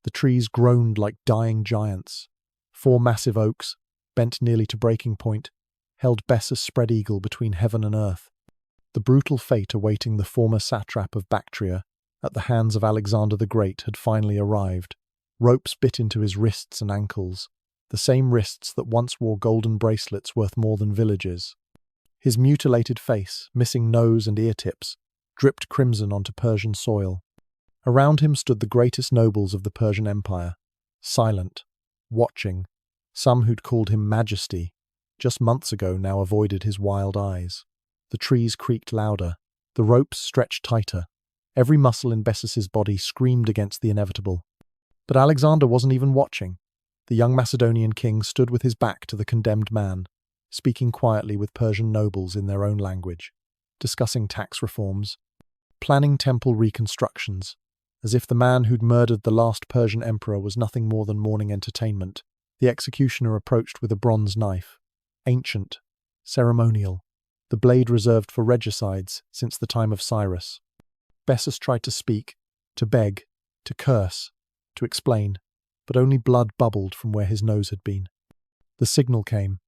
The trees groaned like dying giants. 4 massive oaks, bent nearly to breaking point, held Bessus spread-eagle between heaven and earth. The brutal fate awaiting the former satrap of Bactria at the hands of Alexander the Great had finally arrived. Ropes bit into his wrists and ankles, the same wrists that once wore golden bracelets worth more than villages. His mutilated face, missing nose and ear tips, dripped crimson onto Persian soil. Around him stood the greatest nobles of the Persian Empire, silent, watching. Some who'd called him Majesty just months ago now avoided his wild eyes. The trees creaked louder, the ropes stretched tighter. Every muscle in Bessus's body screamed against the inevitable. But Alexander wasn't even watching. The young Macedonian king stood with his back to the condemned man, speaking quietly with Persian nobles in their own language, discussing tax reforms, planning temple reconstructions, as if the man who'd murdered the last Persian emperor was nothing more than morning entertainment. The executioner approached with a bronze knife, ancient, ceremonial, the blade reserved for regicides since the time of Cyrus. Bessus tried to speak, to beg, to curse, to explain, but only blood bubbled from where his nose had been. The signal came,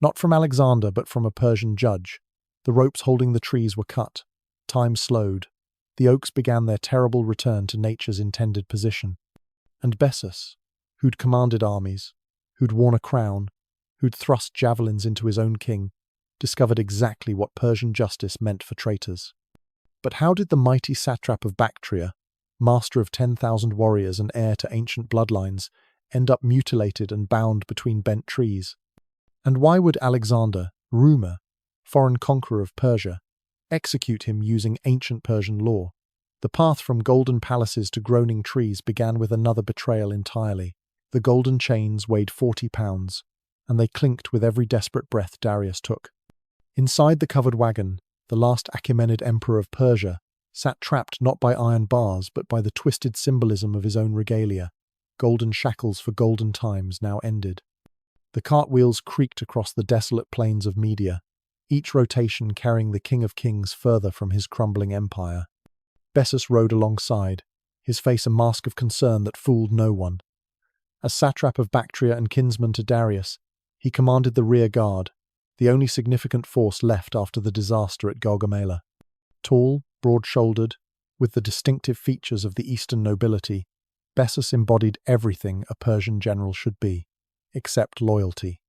not from Alexander but from a Persian judge. The ropes holding the trees were cut. Time slowed. The oaks began their terrible return to nature's intended position. And Bessus, who'd commanded armies, who'd worn a crown, who'd thrust javelins into his own king, discovered exactly what Persian justice meant for traitors. But how did the mighty satrap of Bactria, master of 10,000 warriors and heir to ancient bloodlines, end up mutilated and bound between bent trees? And why would Alexander, rumour, foreign conqueror of Persia, execute him using ancient Persian law? The path from golden palaces to groaning trees began with another betrayal entirely. The golden chains weighed 40 pounds, and they clinked with every desperate breath Darius took. Inside the covered wagon, the last Achaemenid emperor of Persia sat trapped not by iron bars but by the twisted symbolism of his own regalia. Golden shackles for golden times now ended. The cartwheels creaked across the desolate plains of Media, each rotation carrying the King of Kings further from his crumbling empire. Bessus rode alongside, his face a mask of concern that fooled no one. As satrap of Bactria and kinsman to Darius, he commanded the rear guard, the only significant force left after the disaster at Gaugamela. Tall, broad-shouldered, with the distinctive features of the Eastern nobility, Bessus embodied everything a Persian general should be, except loyalty.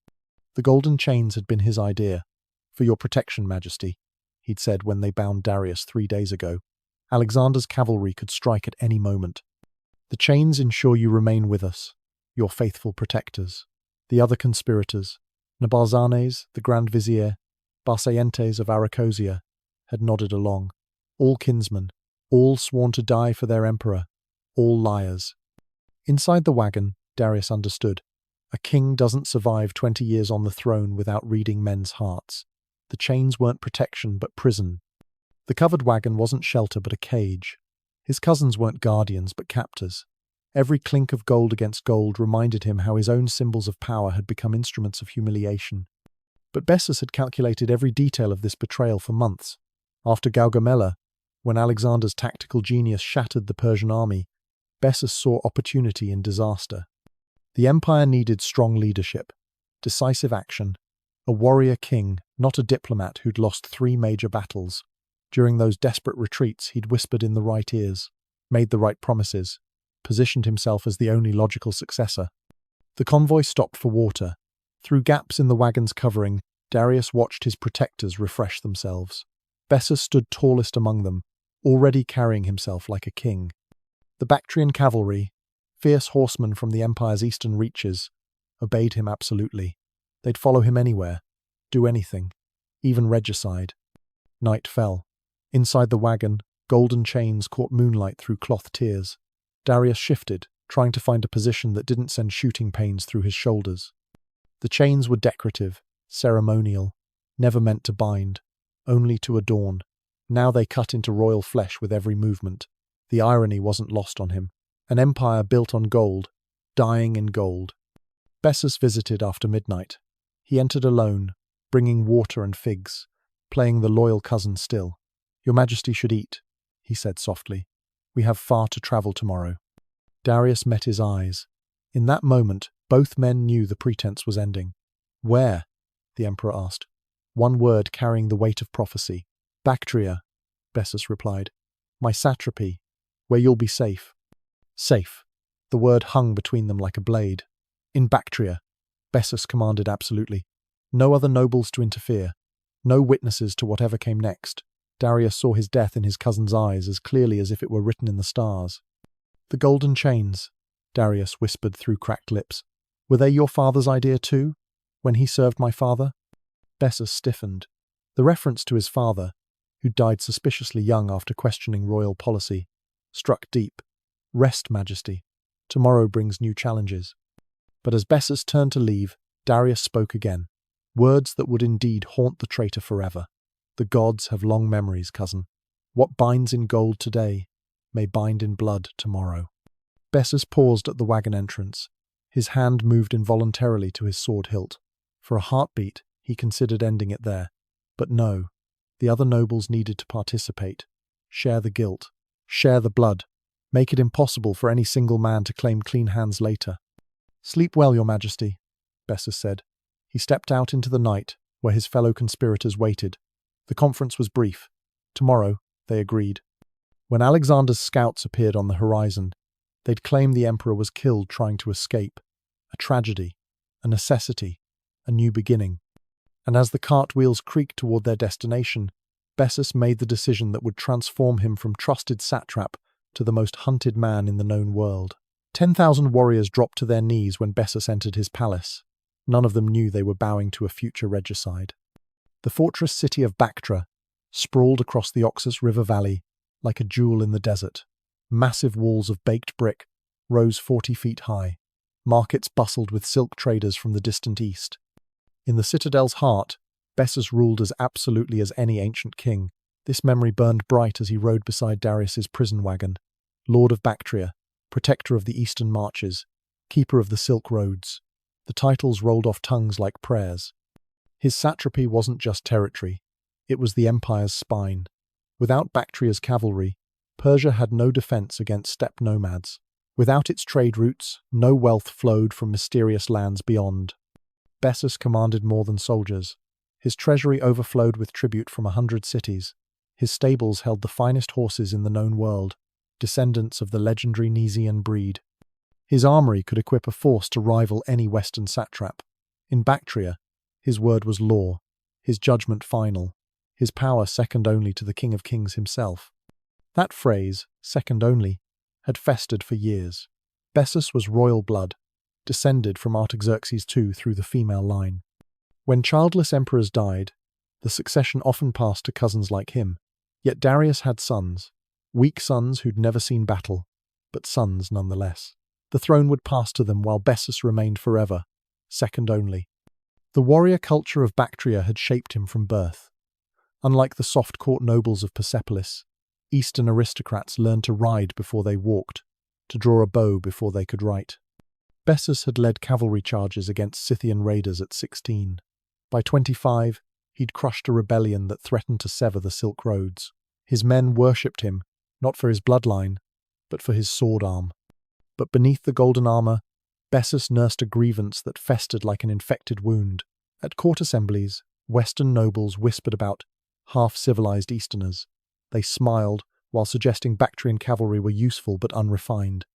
The golden chains had been his idea. "For your protection, Majesty," he'd said when they bound Darius 3 days ago. "Alexander's cavalry could strike at any moment. The chains ensure you remain with us, your faithful protectors." The other conspirators, Nabarzanes, the Grand Vizier, Barsaentes of Arachosia, had nodded along. All kinsmen, all sworn to die for their emperor, all liars. Inside the wagon, Darius understood. A king doesn't survive 20 years on the throne without reading men's hearts. The chains weren't protection but prison. The covered wagon wasn't shelter but a cage. His cousins weren't guardians but captors. Every clink of gold against gold reminded him how his own symbols of power had become instruments of humiliation. But Bessus had calculated every detail of this betrayal for months. After Gaugamela, when Alexander's tactical genius shattered the Persian army, Bessus saw opportunity in disaster. The empire needed strong leadership, decisive action, a warrior king, not a diplomat who'd lost 3 major battles. During those desperate retreats, he'd whispered in the right ears, made the right promises, positioned himself as the only logical successor. The convoy stopped for water. Through gaps in the wagon's covering, Darius watched his protectors refresh themselves. Bessus stood tallest among them, already carrying himself like a king. The Bactrian cavalry, fierce horsemen from the empire's eastern reaches, obeyed him absolutely. They'd follow him anywhere, do anything, even regicide. Night fell. Inside the wagon, golden chains caught moonlight through cloth tiers. Darius shifted, trying to find a position that didn't send shooting pains through his shoulders. The chains were decorative, ceremonial, never meant to bind, only to adorn. Now they cut into royal flesh with every movement. The irony wasn't lost on him. An empire built on gold, dying in gold. Bessus visited after midnight. He entered alone, bringing water and figs, playing the loyal cousin still. "Your Majesty should eat," he said softly. "We have far to travel tomorrow." Darius met his eyes. In that moment, both men knew the pretense was ending. "Where?" the emperor asked. One word carrying the weight of prophecy. "Bactria," Bessus replied. "My satrapy, where you'll be safe." Safe. The word hung between them like a blade. "In Bactria," Bessus commanded absolutely. No other nobles to interfere. No witnesses to whatever came next. Darius saw his death in his cousin's eyes as clearly as if it were written in the stars. "The golden chains," Darius whispered through cracked lips. "Were they your father's idea too, when he served my father?" Bessus stiffened. The reference to his father, who died suspiciously young after questioning royal policy, struck deep. "Rest, Majesty. Tomorrow brings new challenges." But as Bessus turned to leave, Darius spoke again. Words that would indeed haunt the traitor forever. "The gods have long memories, cousin. What binds in gold today may bind in blood tomorrow." Bessus paused at the wagon entrance. His hand moved involuntarily to his sword hilt. For a heartbeat, he considered ending it there. But no, the other nobles needed to participate. Share the guilt. Share the blood. Make it impossible for any single man to claim clean hands later. "Sleep well, your majesty," Bessus said. He stepped out into the night, where his fellow conspirators waited. The conference was brief. Tomorrow, they agreed. When Alexander's scouts appeared on the horizon, they'd claim the emperor was killed trying to escape. A tragedy, a necessity, a new beginning. And as the cartwheels creaked toward their destination, Bessus made the decision that would transform him from trusted satrap to the most hunted man in the known world. 10,000 warriors dropped to their knees when Bessus entered his palace. None of them knew they were bowing to a future regicide. The fortress city of Bactra sprawled across the Oxus River valley like a jewel in the desert. Massive walls of baked brick rose 40 feet high. Markets bustled with silk traders from the distant east. In the citadel's heart, Bessus ruled as absolutely as any ancient king. This memory burned bright as he rode beside Darius's prison wagon. Lord of Bactria, protector of the eastern marches, keeper of the silk roads. The titles rolled off tongues like prayers. His satrapy wasn't just territory, it was the empire's spine. Without Bactria's cavalry, Persia had no defense against steppe nomads. Without its trade routes, no wealth flowed from mysterious lands beyond. Bessus commanded more than soldiers. His treasury overflowed with tribute from 100 cities. His stables held the finest horses in the known world, descendants of the legendary Nisaean breed. His armory could equip a force to rival any western satrap. In Bactria, his word was law, his judgment final, his power second only to the King of Kings himself. That phrase, second only, had festered for years. Bessus was royal blood, descended from Artaxerxes II through the female line. When childless emperors died, the succession often passed to cousins like him. Yet Darius had sons, weak sons who'd never seen battle, but sons nonetheless. The throne would pass to them while Bessus remained forever, second only. The warrior culture of Bactria had shaped him from birth. Unlike the soft court nobles of Persepolis, Eastern aristocrats learned to ride before they walked, to draw a bow before they could write. Bessus had led cavalry charges against Scythian raiders at 16. By 25, he'd crushed a rebellion that threatened to sever the Silk Roads. His men worshipped him, not for his bloodline, but for his sword arm. But beneath the golden armor, Bessus nursed a grievance that festered like an infected wound. At court assemblies, Western nobles whispered about half-civilized Easterners. They smiled while suggesting Bactrian cavalry were useful but unrefined.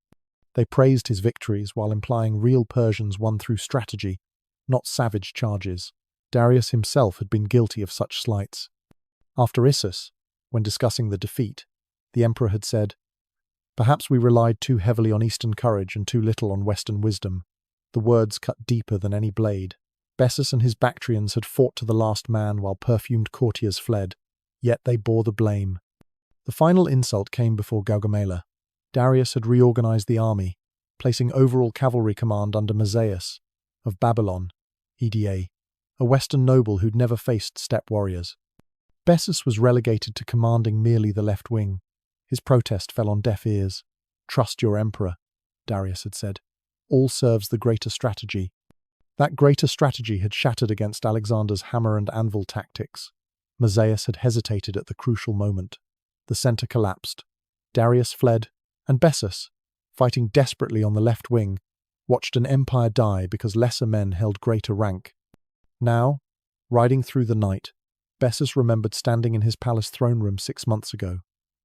They praised his victories while implying real Persians won through strategy, not savage charges. Darius himself had been guilty of such slights. After Issus, when discussing the defeat, the emperor had said, "Perhaps we relied too heavily on Eastern courage and too little on Western wisdom." The words cut deeper than any blade. Bessus and his Bactrians had fought to the last man while perfumed courtiers fled, yet they bore the blame. The final insult came before Gaugamela. Darius had reorganized the army, placing overall cavalry command under Mazaeus of Babylon, EDA, a Western noble who'd never faced steppe warriors. Bessus was relegated to commanding merely the left wing. His protest fell on deaf ears. "Trust your emperor," Darius had said. "All serves the greater strategy." That greater strategy had shattered against Alexander's hammer and anvil tactics. Mazaeus had hesitated at the crucial moment. The center collapsed. Darius fled, and Bessus, fighting desperately on the left wing, watched an empire die because lesser men held greater rank. Now, riding through the night, Bessus remembered standing in his palace throne room 6 months ago.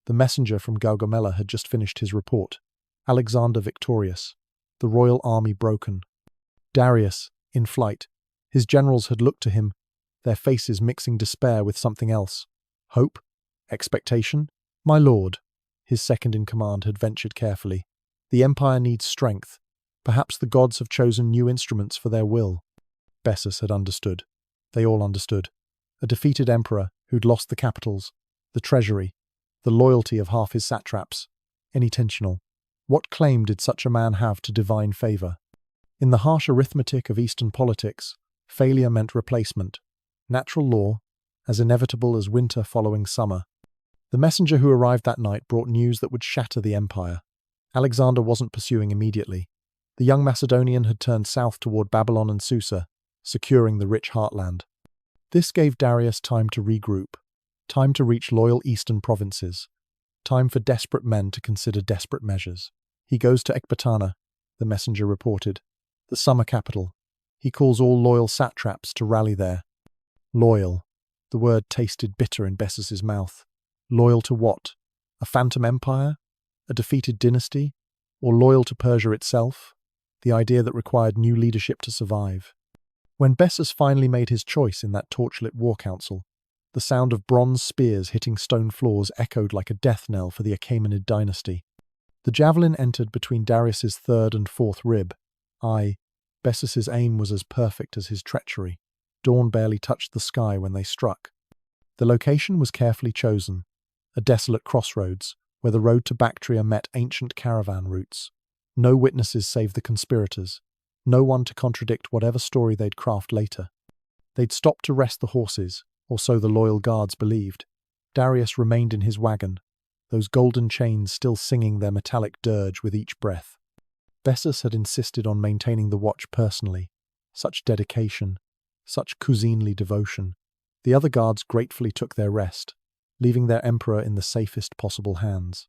The messenger from Gaugamela had just finished his report. Alexander victorious, the royal army broken. Darius, in flight. His generals had looked to him, their faces mixing despair with something else. Hope? Expectation? My lord, his second-in-command had ventured carefully. The empire needs strength. Perhaps the gods have chosen new instruments for their will. Bessus had understood. They all understood. A defeated emperor who'd lost the capitals, the treasury, the loyalty of half his satraps. Intentional. What claim did such a man have to divine favor? In the harsh arithmetic of Eastern politics, failure meant replacement. Natural law, as inevitable as winter following summer. The messenger who arrived that night brought news that would shatter the empire. Alexander wasn't pursuing immediately. The young Macedonian had turned south toward Babylon and Susa, securing the rich heartland. This gave Darius time to regroup, time to reach loyal eastern provinces, time for desperate men to consider desperate measures. He goes to Ecbatana, the messenger reported, the summer capital. He calls all loyal satraps to rally there. Loyal. The word tasted bitter in Bessus's mouth. Loyal to what? A phantom empire? A defeated dynasty? Or loyal to Persia itself? The idea that required new leadership to survive. When Bessus finally made his choice in that torchlit war council, the sound of bronze spears hitting stone floors echoed like a death knell for the Achaemenid dynasty. The javelin entered between Darius's third and fourth rib. Bessus's aim was as perfect as his treachery. Dawn barely touched the sky when they struck. The location was carefully chosen, a desolate crossroads, where the road to Bactria met ancient caravan routes. No witnesses save the conspirators. No one to contradict whatever story they'd craft later. They'd stopped to rest the horses, or so the loyal guards believed. Darius remained in his wagon, those golden chains still singing their metallic dirge with each breath. Bessus had insisted on maintaining the watch personally. Such dedication, such cousinly devotion. The other guards gratefully took their rest, leaving their emperor in the safest possible hands.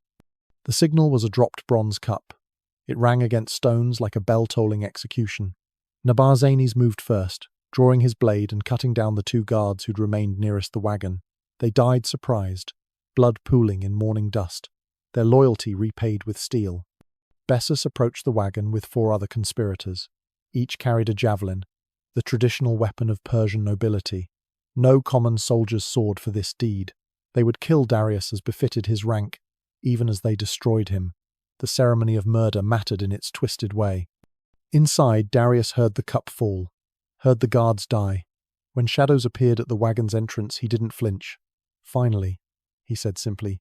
The signal was a dropped bronze cup. It rang against stones like a bell-tolling execution. Nabarzanes moved first, drawing his blade and cutting down the 2 guards who'd remained nearest the wagon. They died surprised, blood pooling in morning dust, their loyalty repaid with steel. Bessus approached the wagon with 4 other conspirators. Each carried a javelin, the traditional weapon of Persian nobility. No common soldier's sword for this deed. They would kill Darius as befitted his rank, even as they destroyed him. The ceremony of murder mattered in its twisted way. Inside, Darius heard the cup fall, heard the guards die. When shadows appeared at the wagon's entrance, he didn't flinch. Finally, he said simply.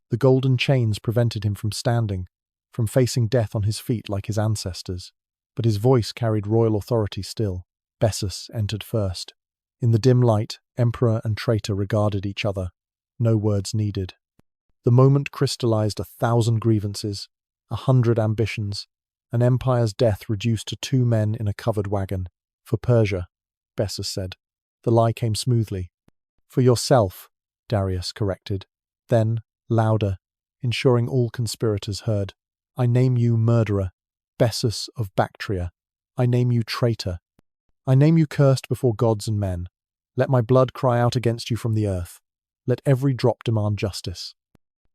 The golden chains prevented him from standing, from facing death on his feet like his ancestors. But his voice carried royal authority still. Bessus entered first. In the dim light, emperor and traitor regarded each other. No words needed. The moment crystallized 1,000 grievances, 100 ambitions, an empire's death reduced to 2 men in a covered wagon. For Persia, Bessus said. The lie came smoothly. For yourself, Darius corrected. Then, louder, ensuring all conspirators heard. I name you murderer, Bessus of Bactria. I name you traitor. I name you cursed before gods and men. Let my blood cry out against you from the earth. Let every drop demand justice.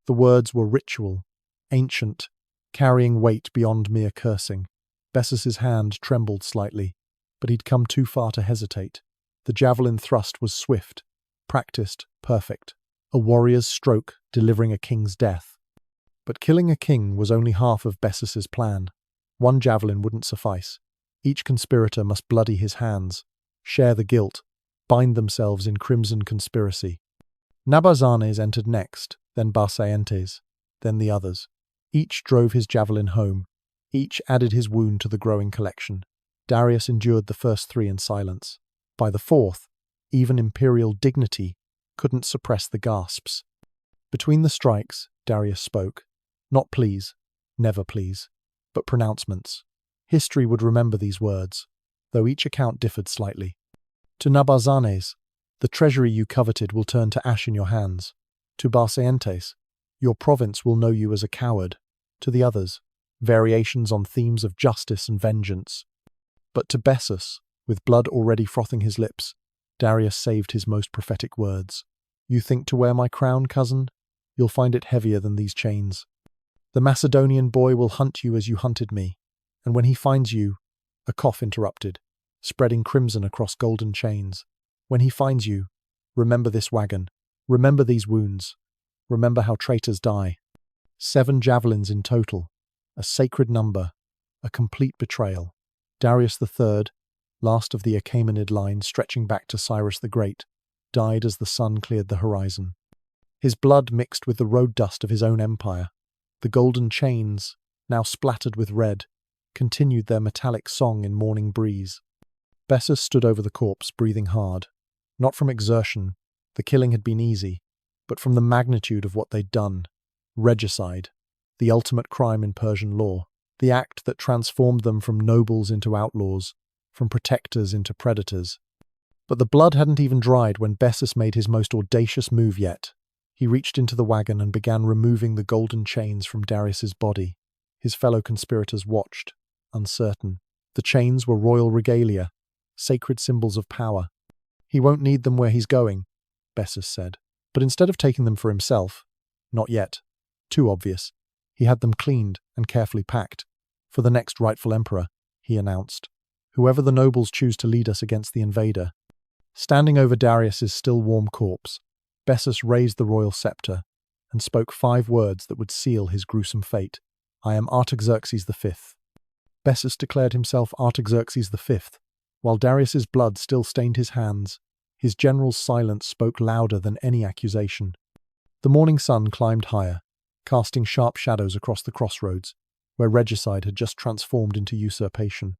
The words were ritual, ancient, carrying weight beyond mere cursing. Bessus's hand trembled slightly, but he'd come too far to hesitate. The javelin thrust was swift, practiced, perfect. A warrior's stroke delivering a king's death. But killing a king was only half of Bessus's plan. 1 javelin wouldn't suffice. Each conspirator must bloody his hands, share the guilt, bind themselves in crimson conspiracy. Nabarzanes entered next, then Barsaentes, then the others. Each drove his javelin home. Each added his wound to the growing collection. Darius endured the first 3 in silence. By the 4th, even imperial dignity couldn't suppress the gasps. Between the strikes, Darius spoke. Not please, never please, but pronouncements. History would remember these words, though each account differed slightly. To Nabarzanes, the treasury you coveted will turn to ash in your hands. To Barsaentes, your province will know you as a coward. To the others, variations on themes of justice and vengeance. But to Bessus, with blood already frothing his lips, Darius saved his most prophetic words. "You think to wear my crown, cousin? You'll find it heavier than these chains. The Macedonian boy will hunt you as you hunted me, and when he finds you—" A cough interrupted, spreading crimson across golden chains. "When he finds you, remember this wagon, remember these wounds, remember how traitors die. 7 javelins in total, a sacred number, a complete betrayal." Darius III, last of the Achaemenid line stretching back to Cyrus the Great, died as the sun cleared the horizon. His blood mixed with the road dust of his own empire. The golden chains, now splattered with red, continued their metallic song in morning breeze. Bessus stood over the corpse, breathing hard. Not from exertion, the killing had been easy, but from the magnitude of what they'd done. Regicide, the ultimate crime in Persian law, the act that transformed them from nobles into outlaws, from protectors into predators. But the blood hadn't even dried when Bessus made his most audacious move yet. He reached into the wagon and began removing the golden chains from Darius's body. His fellow conspirators watched, uncertain. The chains were royal regalia, sacred symbols of power. "He won't need them where he's going," Bessus said. But instead of taking them for himself, not yet, too obvious, he had them cleaned and carefully packed. "For the next rightful emperor," he announced. "Whoever the nobles choose to lead us against the invader." Standing over Darius's still warm corpse, Bessus raised the royal scepter and spoke 5 words that would seal his gruesome fate. "I am Artaxerxes V." Bessus declared himself Artaxerxes V, while Darius's blood still stained his hands. His general's silence spoke louder than any accusation. The morning sun climbed higher, casting sharp shadows across the crossroads, where regicide had just transformed into usurpation.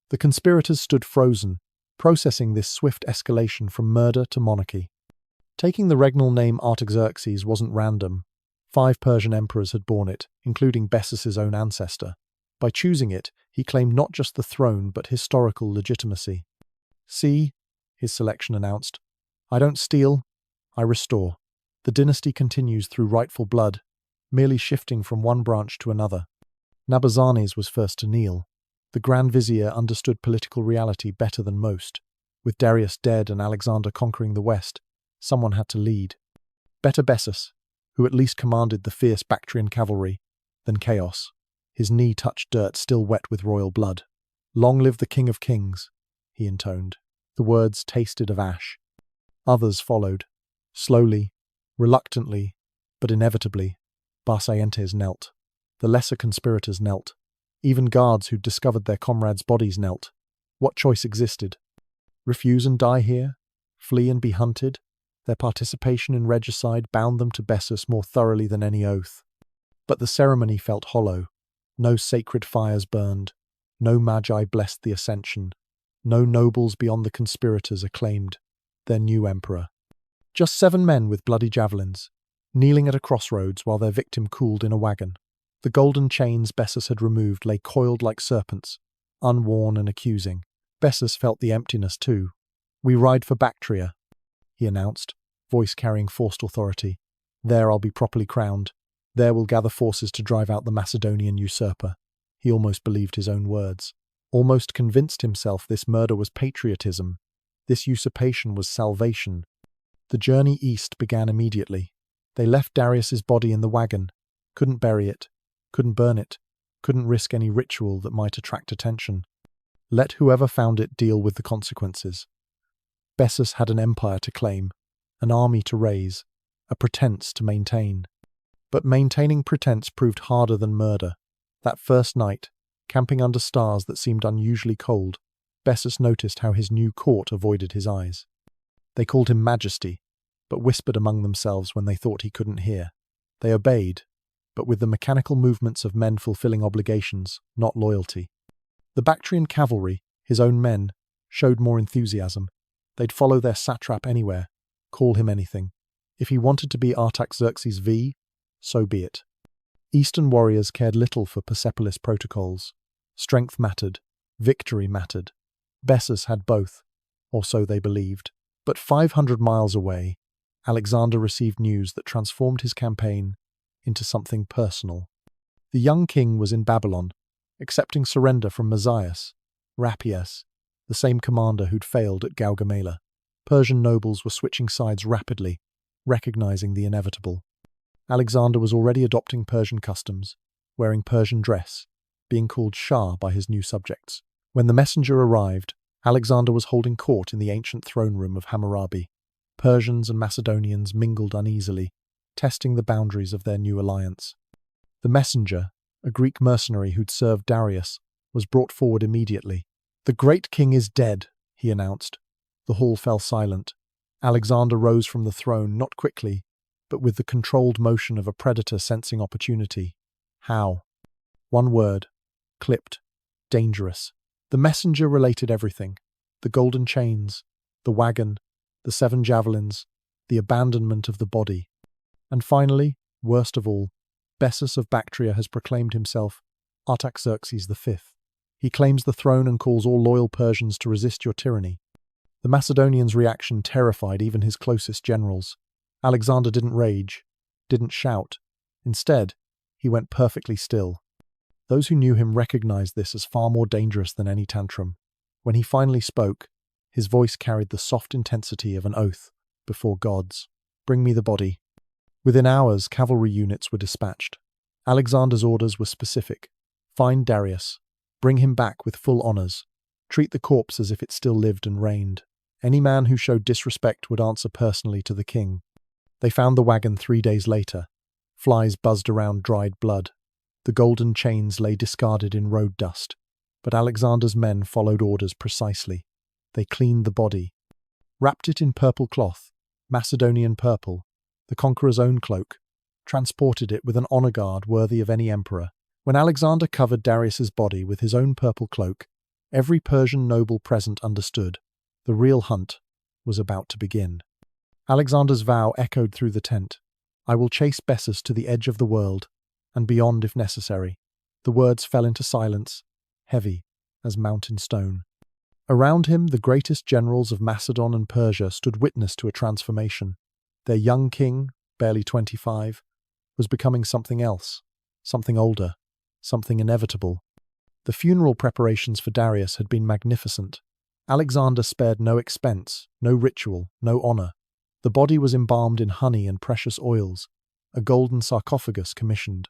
The conspirators stood frozen, processing this swift escalation from murder to monarchy. Taking the regnal name Artaxerxes wasn't random. 5 Persian emperors had borne it, including Bessus's own ancestor. By choosing it, he claimed not just the throne but historical legitimacy. "See," his selection announced, "I don't steal, I restore. The dynasty continues through rightful blood, merely shifting from one branch to another." Nabuzani's was first to kneel. The Grand Vizier understood political reality better than most. With Darius dead and Alexander conquering the West, someone had to lead. Better Bessus, who at least commanded the fierce Bactrian cavalry, than chaos. His knee touched dirt still wet with royal blood. "Long live the King of Kings," he intoned. The words tasted of ash. Others followed. Slowly, reluctantly, but inevitably, Barsaentes knelt. The lesser conspirators knelt. Even guards who'd discovered their comrades' bodies knelt. What choice existed? Refuse and die here? Flee and be hunted? Their participation in regicide bound them to Bessus more thoroughly than any oath. But the ceremony felt hollow. No sacred fires burned. No magi blessed the ascension. No nobles beyond the conspirators acclaimed their new emperor. Just 7 men with bloody javelins, kneeling at a crossroads while their victim cooled in a wagon. The golden chains Bessus had removed lay coiled like serpents, unworn and accusing. Bessus felt the emptiness too. "We ride for Bactria," he announced, voice carrying forced authority. "There I'll be properly crowned. There we'll gather forces to drive out the Macedonian usurper." He almost believed his own words. Almost convinced himself this murder was patriotism. This usurpation was salvation. The journey east began immediately. They left Darius's body in the wagon. Couldn't bury it. Couldn't burn it. Couldn't risk any ritual that might attract attention. Let whoever found it deal with the consequences. Bessus had an empire to claim, an army to raise, a pretense to maintain. But maintaining pretense proved harder than murder. That first night, camping under stars that seemed unusually cold, Bessus noticed how his new court avoided his eyes. They called him Majesty, but whispered among themselves when they thought he couldn't hear. They obeyed, but with the mechanical movements of men fulfilling obligations, not loyalty. The Bactrian cavalry, his own men, showed more enthusiasm. They'd follow their satrap anywhere, call him anything. If he wanted to be Artaxerxes V, so be it. Eastern warriors cared little for Persepolis protocols. Strength mattered, victory mattered. Bessus had both, or so they believed. But 500 miles away, Alexander received news that transformed his campaign into something personal. The young king was in Babylon, accepting surrender from Matthias, Rapias, the same commander who'd failed at Gaugamela. Persian nobles were switching sides rapidly, recognizing the inevitable. Alexander was already adopting Persian customs, wearing Persian dress, being called Shah by his new subjects. When the messenger arrived, Alexander was holding court in the ancient throne room of Hammurabi. Persians and Macedonians mingled uneasily, testing the boundaries of their new alliance. The messenger, a Greek mercenary who'd served Darius, was brought forward immediately. "The great king is dead," he announced. The hall fell silent. Alexander rose from the throne, not quickly, but with the controlled motion of a predator sensing opportunity. How? One word. Clipped. Dangerous. The messenger related everything. The golden chains, the wagon, the 7 javelins, the abandonment of the body. And finally, worst of all, Bessus of Bactria has proclaimed himself Artaxerxes V. He claims the throne and calls all loyal Persians to resist your tyranny. The Macedonians' reaction terrified even his closest generals. Alexander didn't rage, didn't shout. Instead, he went perfectly still. Those who knew him recognized this as far more dangerous than any tantrum. When he finally spoke, his voice carried the soft intensity of an oath before gods. "Bring me the body." Within hours, cavalry units were dispatched. Alexander's orders were specific. Find Darius. Bring him back with full honors. Treat the corpse as if it still lived and reigned. Any man who showed disrespect would answer personally to the king. They found the wagon 3 days later. Flies buzzed around dried blood. The golden chains lay discarded in road dust. But Alexander's men followed orders precisely. They cleaned the body, wrapped it in purple cloth, Macedonian purple, the conqueror's own cloak, transported it with an honor guard worthy of any emperor. When Alexander covered Darius's body with his own purple cloak, every Persian noble present understood. The real hunt was about to begin. Alexander's vow echoed through the tent. "I will chase Bessus to the edge of the world, and beyond if necessary." The words fell into silence, heavy as mountain stone. Around him, the greatest generals of Macedon and Persia stood witness to a transformation. Their young king, barely 25, was becoming something else, something older, something inevitable. The funeral preparations for Darius had been magnificent. Alexander spared no expense, no ritual, no honor. The body was embalmed in honey and precious oils, a golden sarcophagus commissioned.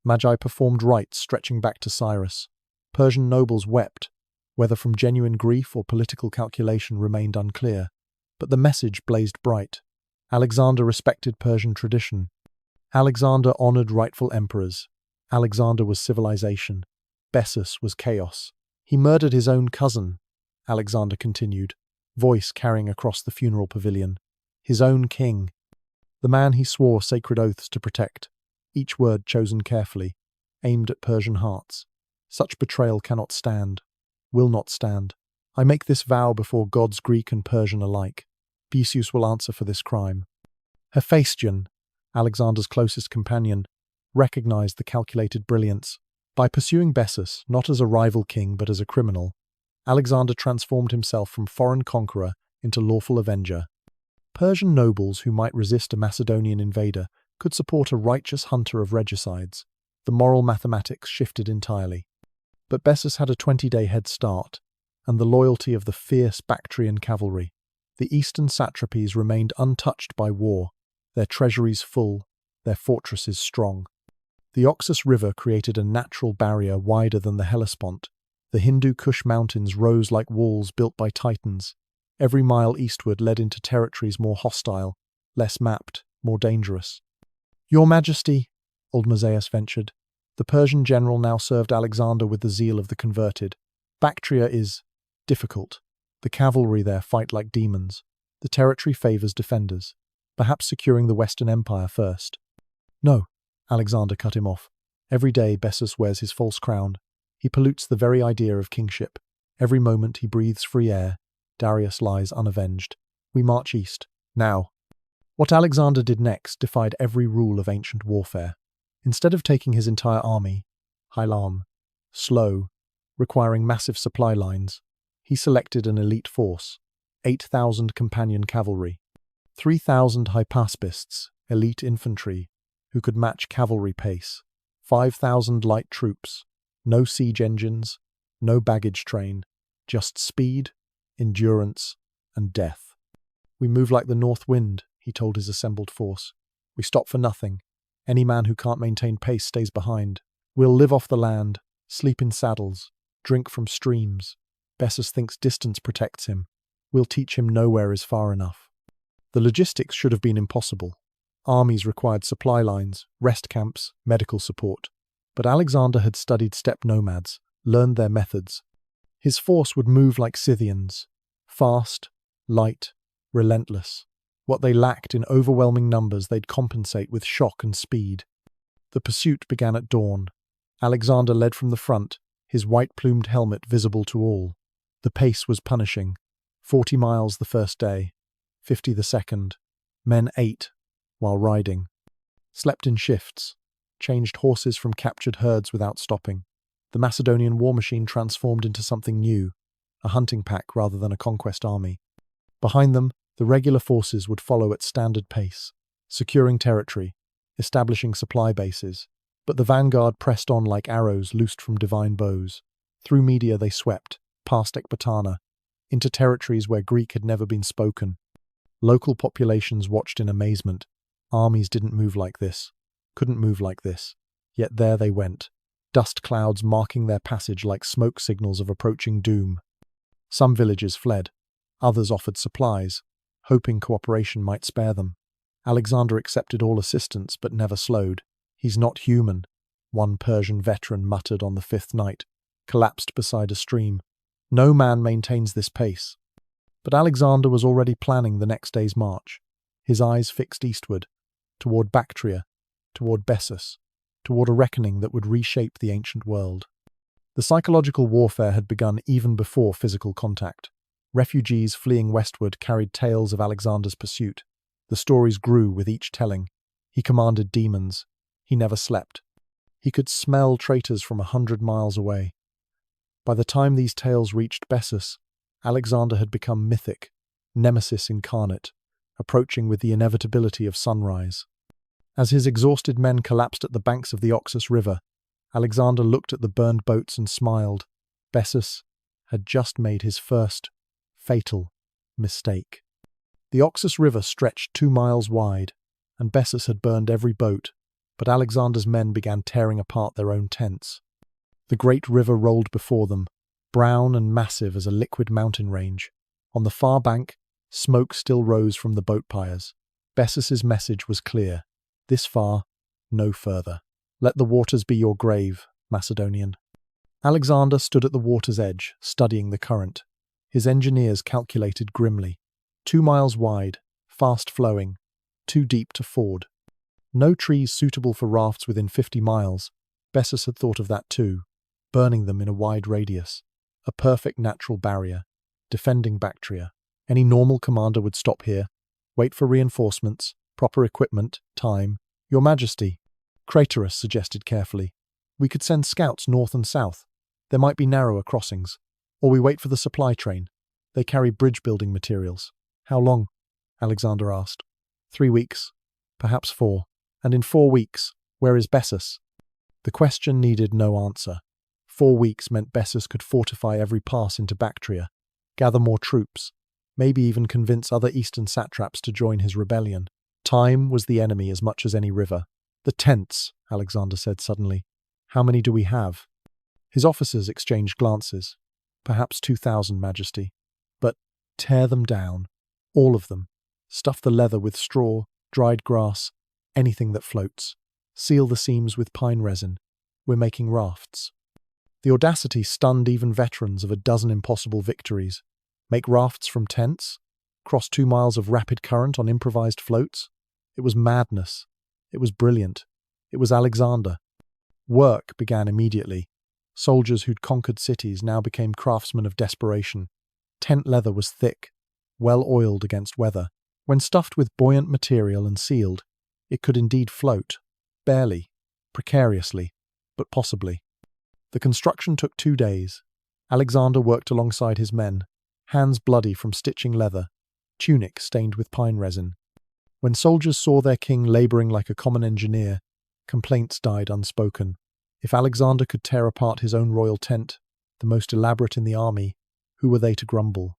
Magi performed rites stretching back to Cyrus. Persian nobles wept. Whether from genuine grief or political calculation remained unclear, but the message blazed bright. Alexander respected Persian tradition. Alexander honored rightful emperors. Alexander was civilization. Bessus was chaos. He murdered his own cousin, Alexander continued, voice carrying across the funeral pavilion. His own king. The man he swore sacred oaths to protect, each word chosen carefully, aimed at Persian hearts. Such betrayal cannot stand, will not stand. I make this vow before gods Greek and Persian alike. Bessus will answer for this crime. Hephaestion, Alexander's closest companion, recognized the calculated brilliance. By pursuing Bessus, not as a rival king but as a criminal, Alexander transformed himself from foreign conqueror into lawful avenger. Persian nobles who might resist a Macedonian invader could support a righteous hunter of regicides. The moral mathematics shifted entirely. But Bessus had a 20-day head start, and the loyalty of the fierce Bactrian cavalry. The eastern satrapies remained untouched by war, their treasuries full, their fortresses strong. The Oxus River created a natural barrier wider than the Hellespont. The Hindu Kush mountains rose like walls built by titans. Every mile eastward led into territories more hostile, less mapped, more dangerous. "Your Majesty," old Matthias ventured. The Persian general now served Alexander with the zeal of the converted. "Bactria is difficult. The cavalry there fight like demons. The territory favors defenders. Perhaps securing the Western Empire first." "No," Alexander cut him off. "Every day Bessus wears his false crown. He pollutes the very idea of kingship. Every moment he breathes free air. Darius lies unavenged. We march east, now." What Alexander did next defied every rule of ancient warfare. Instead of taking his entire army, Hilam, slow, requiring massive supply lines, he selected an elite force, 8,000 companion cavalry, 3,000 hypaspists, elite infantry, who could match cavalry pace, 5,000 light troops, no siege engines, no baggage train, just speed, endurance, and death. "We move like the north wind," he told his assembled force. "We stop for nothing. Any man who can't maintain pace stays behind. We'll live off the land, sleep in saddles, drink from streams. Bessus thinks distance protects him. We'll teach him nowhere is far enough." The logistics should have been impossible. Armies required supply lines, rest camps, medical support. But Alexander had studied steppe nomads, learned their methods. His force would move like Scythians, fast, light, relentless. What they lacked in overwhelming numbers they'd compensate with shock and speed. The pursuit began at dawn. Alexander led from the front, his white-plumed helmet visible to all. The pace was punishing. 40 miles the first day, 50 the second. Men ate while riding, slept in shifts, changed horses from captured herds without stopping. The Macedonian war machine transformed into something new, a hunting pack rather than a conquest army. Behind them, the regular forces would follow at standard pace, securing territory, establishing supply bases. But the vanguard pressed on like arrows loosed from divine bows. Through Media they swept, past Ecbatana, into territories where Greek had never been spoken. Local populations watched in amazement. Armies didn't move like this, couldn't move like this. Yet there they went, dust clouds marking their passage like smoke signals of approaching doom. Some villages fled, others offered supplies, hoping cooperation might spare them. Alexander accepted all assistance but never slowed. "He's not human," one Persian veteran muttered on the 5th night, collapsed beside a stream. "No man maintains this pace." But Alexander was already planning the next day's march, his eyes fixed eastward, toward Bactria, toward Bessus, toward a reckoning that would reshape the ancient world. The psychological warfare had begun even before physical contact. Refugees fleeing westward carried tales of Alexander's pursuit. The stories grew with each telling. He commanded demons. He never slept. He could smell traitors from 100 miles away. By the time these tales reached Bessus, Alexander had become mythic, nemesis incarnate, approaching with the inevitability of sunrise. As his exhausted men collapsed at the banks of the Oxus River, Alexander looked at the burned boats and smiled. Bessus had just made his first, fatal, mistake. The Oxus River stretched 2 miles wide, and Bessus had burned every boat, but Alexander's men began tearing apart their own tents. The great river rolled before them, brown and massive as a liquid mountain range. On the far bank, smoke still rose from the boat pyres. Bessus's message was clear. This far, no further. "Let the waters be your grave, Macedonian." Alexander stood at the water's edge, studying the current. His engineers calculated grimly. 2 miles wide, fast-flowing, too deep to ford. No trees suitable for rafts within 50 miles. Bessus had thought of that too, burning them in a wide radius. A perfect natural barrier, defending Bactria. Any normal commander would stop here, wait for reinforcements, proper equipment, time. "Your Majesty," Craterus suggested carefully, "we could send scouts north and south. There might be narrower crossings. Or we wait for the supply train. They carry bridge-building materials." "How long?" Alexander asked. 3 weeks, perhaps 4. "And in 4 weeks, where is Bessus?" The question needed no answer. 4 weeks meant Bessus could fortify every pass into Bactria, gather more troops, maybe even convince other eastern satraps to join his rebellion. Time was the enemy as much as any river. "The tents," Alexander said suddenly. "How many do we have?" His officers exchanged glances. "Perhaps 2,000, Majesty. But tear them down. All of them. Stuff the leather with straw, dried grass, anything that floats. Seal the seams with pine resin. We're making rafts." The audacity stunned even veterans of a dozen impossible victories. Make rafts from tents? Cross 2 miles of rapid current on improvised floats? It was madness. It was brilliant. It was Alexander. Work began immediately. Soldiers who'd conquered cities now became craftsmen of desperation. Tent leather was thick, well oiled against weather. When stuffed with buoyant material and sealed, it could indeed float. Barely, precariously, but possibly. The construction took 2 days. Alexander worked alongside his men, hands bloody from stitching leather, tunic stained with pine resin. When soldiers saw their king labouring like a common engineer, Complaints died unspoken. If Alexander could tear apart his own royal tent, the most elaborate in the army, who were they to grumble?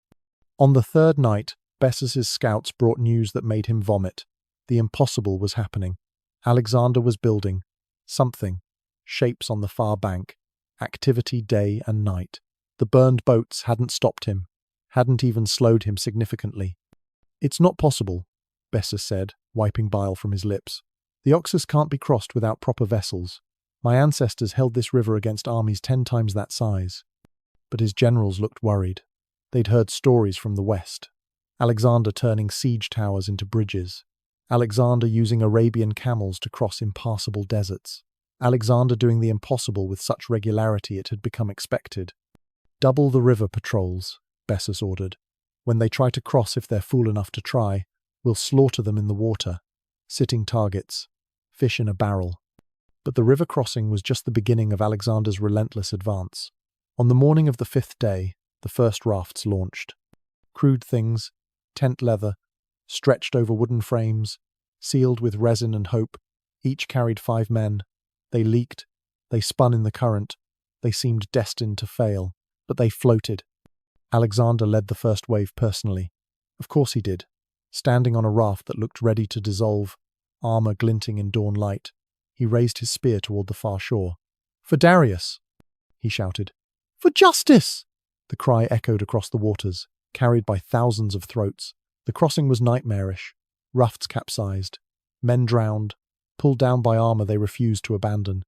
On the third night, Bessus's scouts brought news that made him vomit. The impossible was happening. Alexander was building something. Shapes on the far bank. Activity day and night. The burned boats hadn't stopped him, hadn't even slowed him significantly. "It's not possible," Bessus said, wiping bile from his lips. "The Oxus can't be crossed without proper vessels. My ancestors held this river against armies 10 times that size." But his generals looked worried. They'd heard stories from the west. Alexander turning siege towers into bridges. Alexander using Arabian camels to cross impassable deserts. Alexander doing the impossible with such regularity it had become expected. "Double the river patrols," Bessus ordered. "When they try to cross, if they're fool enough to try, we'll slaughter them in the water. Sitting targets. Fish in a barrel." But the river crossing was just the beginning of Alexander's relentless advance. On the morning of the 5th day, the first rafts launched. Crude things, tent leather, stretched over wooden frames, sealed with resin and hope, each carried 5 men. They leaked, they spun in the current, they seemed destined to fail, but they floated. Alexander led the first wave personally. Of course he did. Standing on a raft that looked ready to dissolve, armor glinting in dawn light, he raised his spear toward the far shore. "For Darius!" he shouted. "For justice!" The cry echoed across the waters, carried by thousands of throats. The crossing was nightmarish. Rafts capsized. Men drowned. Pulled down by armor they refused to abandon.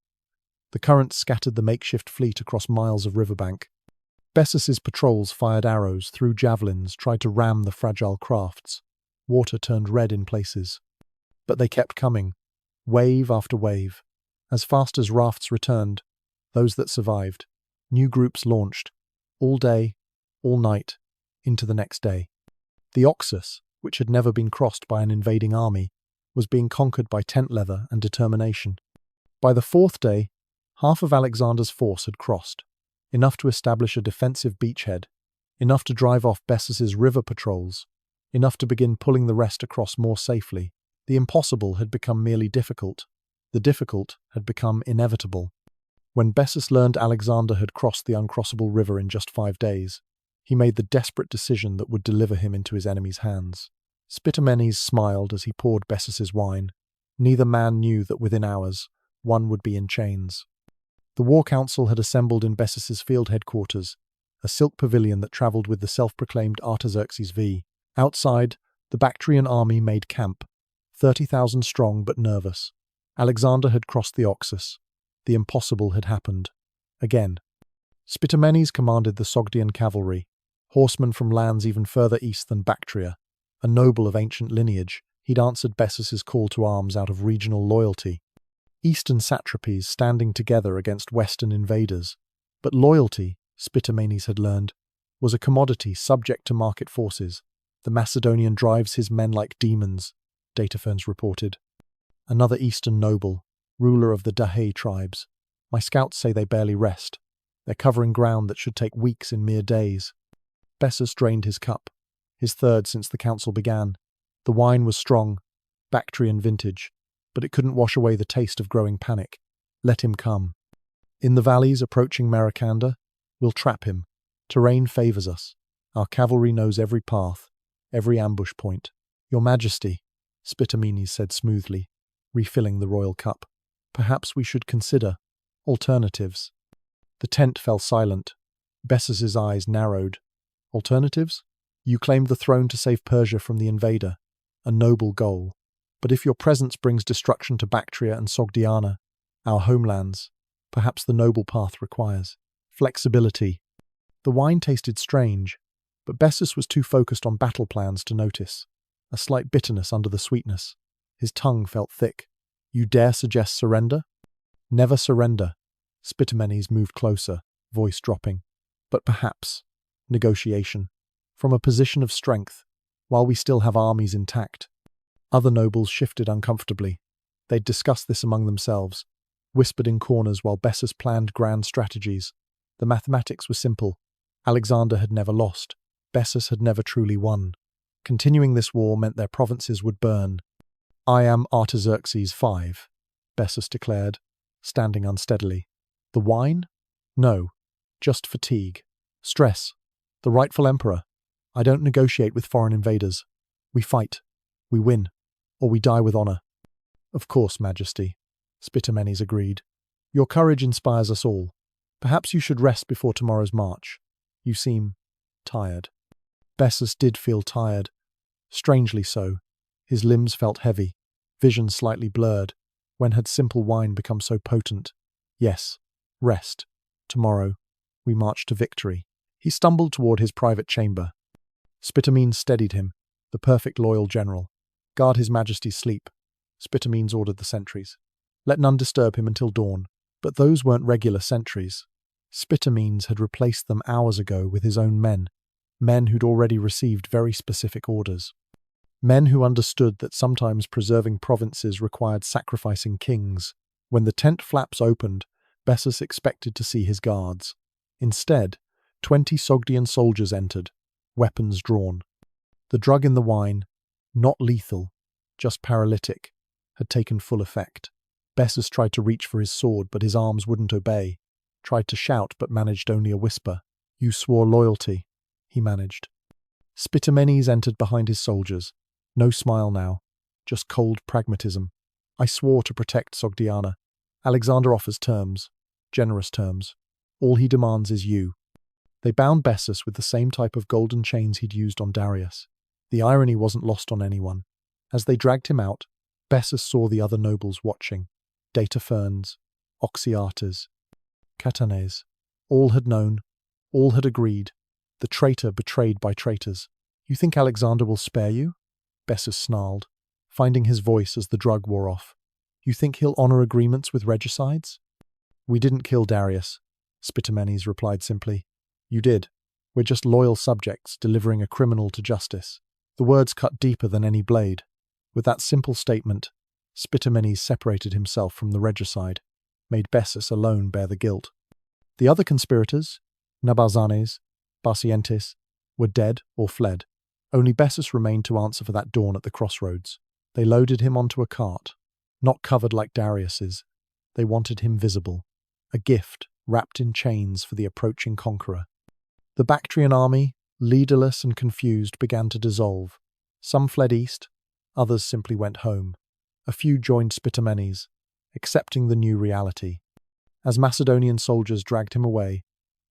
The current scattered the makeshift fleet across miles of riverbank. Bessus's patrols fired arrows, threw javelins, tried to ram the fragile crafts. Water turned red in places. But they kept coming, wave after wave. As fast as rafts returned, those that survived, new groups launched, all day, all night, into the next day. The Oxus, which had never been crossed by an invading army, was being conquered by tent leather and determination. By the 4th day, half of Alexander's force had crossed, enough to establish a defensive beachhead, enough to drive off Bessus's river patrols, enough to begin pulling the rest across more safely. The impossible had become merely difficult. The difficult had become inevitable. When Bessus learned Alexander had crossed the uncrossable river in just 5 days, he made the desperate decision that would deliver him into his enemy's hands. Spitamenes smiled as he poured Bessus's wine. Neither man knew that within hours, one would be in chains. The war council had assembled in Bessus's field headquarters, a silk pavilion that travelled with the self-proclaimed Artaxerxes V. Outside, the Bactrian army made camp, 30,000 strong but nervous. Alexander had crossed the Oxus. The impossible had happened. Again. Spitamenes commanded the Sogdian cavalry, horsemen from lands even further east than Bactria. A noble of ancient lineage, he'd answered Bessus's call to arms out of regional loyalty. Eastern satrapies standing together against Western invaders. But loyalty, Spitamenes had learned, was a commodity subject to market forces. The Macedonian drives his men like demons, Dataferns reported. Another Eastern noble, ruler of the Dahe tribes. My scouts say they barely rest. They're covering ground that should take weeks in mere days. Bessus drained his cup, his third since the council began. The wine was strong, Bactrian vintage, but it couldn't wash away the taste of growing panic. Let him come. In the valleys approaching Maracanda, we'll trap him. Terrain favours us. Our cavalry knows every path, every ambush point. Your Majesty, Spitamenes said smoothly, refilling the royal cup. Perhaps we should consider alternatives. The tent fell silent. Bessus's eyes narrowed. Alternatives? You claimed the throne to save Persia from the invader. A noble goal. But if your presence brings destruction to Bactria and Sogdiana, our homelands, perhaps the noble path requires flexibility. The wine tasted strange, but Bessus was too focused on battle plans to notice. A slight bitterness under the sweetness. His tongue felt thick. You dare suggest surrender? Never surrender. Spitamenes moved closer, voice dropping. But perhaps negotiation. From a position of strength, while we still have armies intact. Other nobles shifted uncomfortably. They'd discussed this among themselves, whispered in corners while Bessus planned grand strategies. The mathematics were simple. Alexander had never lost. Bessus had never truly won. Continuing this war meant their provinces would burn. I am Artaxerxes V, Bessus declared, standing unsteadily. The wine? No, just fatigue. Stress. The rightful emperor. I don't negotiate with foreign invaders. We fight. We win. Or we die with honor. Of course, Majesty, Spitamenes agreed. Your courage inspires us all. Perhaps you should rest before tomorrow's march. You seem tired. Bessus did feel tired. Strangely so. His limbs felt heavy, vision slightly blurred. When had simple wine become so potent? Yes, rest. Tomorrow, we march to victory. He stumbled toward his private chamber. Spitamenes steadied him, the perfect loyal general. Guard his majesty's sleep. Spitamenes ordered the sentries. Let none disturb him until dawn. But those weren't regular sentries. Spitamenes had replaced them hours ago with his own men who'd already received very specific orders. Men who understood that sometimes preserving provinces required sacrificing kings. When the tent flaps opened, Bessus expected to see his guards. Instead, 20 Sogdian soldiers entered, weapons drawn. The drug in the wine, not lethal, just paralytic, had taken full effect. Bessus tried to reach for his sword, but his arms wouldn't obey. Tried to shout, but managed only a whisper. You swore loyalty, he managed. Spitamenes entered behind his soldiers. No smile now, just cold pragmatism. I swore to protect Sogdiana. Alexander offers terms, generous terms. All he demands is you. They bound Bessus with the same type of golden chains he'd used on Darius. The irony wasn't lost on anyone. As they dragged him out, Bessus saw the other nobles watching. Datafernes, Oxyates, Catanes. All had known, all had agreed. The traitor betrayed by traitors. You think Alexander will spare you? Bessus snarled, finding his voice as the drug wore off. You think he'll honor agreements with regicides? We didn't kill Darius, Spitamenes replied simply. You did. We're just loyal subjects delivering a criminal to justice. The words cut deeper than any blade. With that simple statement, Spitamenes separated himself from the regicide, made Bessus alone bear the guilt. The other conspirators, Nabarzanes, Barcientes, were dead or fled. Only Bessus remained to answer for that dawn at the crossroads. They loaded him onto a cart, not covered like Darius's. They wanted him visible, a gift wrapped in chains for the approaching conqueror. The Bactrian army, leaderless and confused, began to dissolve. Some fled east, others simply went home. A few joined Spitamenes, accepting the new reality. As Macedonian soldiers dragged him away,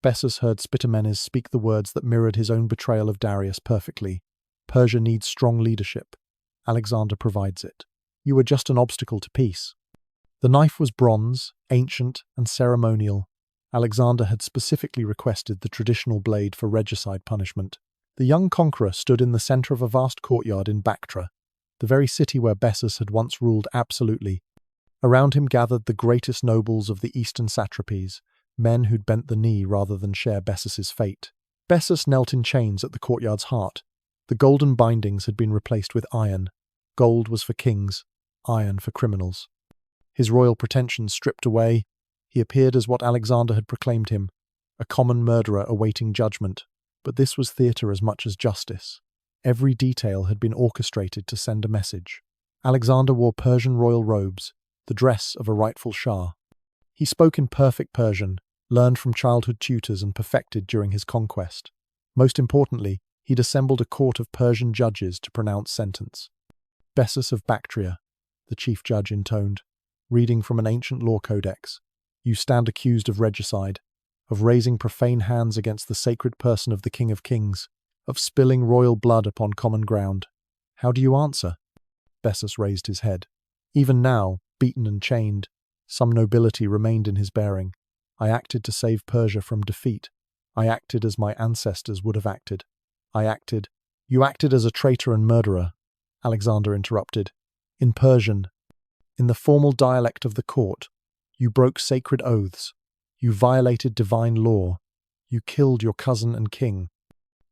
Bessus heard Spitamenes speak the words that mirrored his own betrayal of Darius perfectly. Persia needs strong leadership. Alexander provides it. You were just an obstacle to peace. The knife was bronze, ancient, and ceremonial. Alexander had specifically requested the traditional blade for regicide punishment. The young conqueror stood in the center of a vast courtyard in Bactra, the very city where Bessus had once ruled absolutely. Around him gathered the greatest nobles of the eastern satrapies, men who'd bent the knee rather than share Bessus's fate. Bessus knelt in chains at the courtyard's heart. The golden bindings had been replaced with iron. Gold was for kings, iron for criminals. His royal pretensions stripped away, he appeared as what Alexander had proclaimed him, a common murderer awaiting judgment. But this was theatre as much as justice. Every detail had been orchestrated to send a message. Alexander wore Persian royal robes, the dress of a rightful Shah. He spoke in perfect Persian, learned from childhood tutors and perfected during his conquest. Most importantly, he'd assembled a court of Persian judges to pronounce sentence. Bessus of Bactria, the chief judge intoned, reading from an ancient law codex. You stand accused of regicide, of raising profane hands against the sacred person of the King of Kings, of spilling royal blood upon common ground. How do you answer? Bessus raised his head. Even now, beaten and chained, some nobility remained in his bearing. I acted to save Persia from defeat. I acted as my ancestors would have acted. You acted as a traitor and murderer, Alexander interrupted. In Persian, in the formal dialect of the court, you broke sacred oaths. You violated divine law. You killed your cousin and king.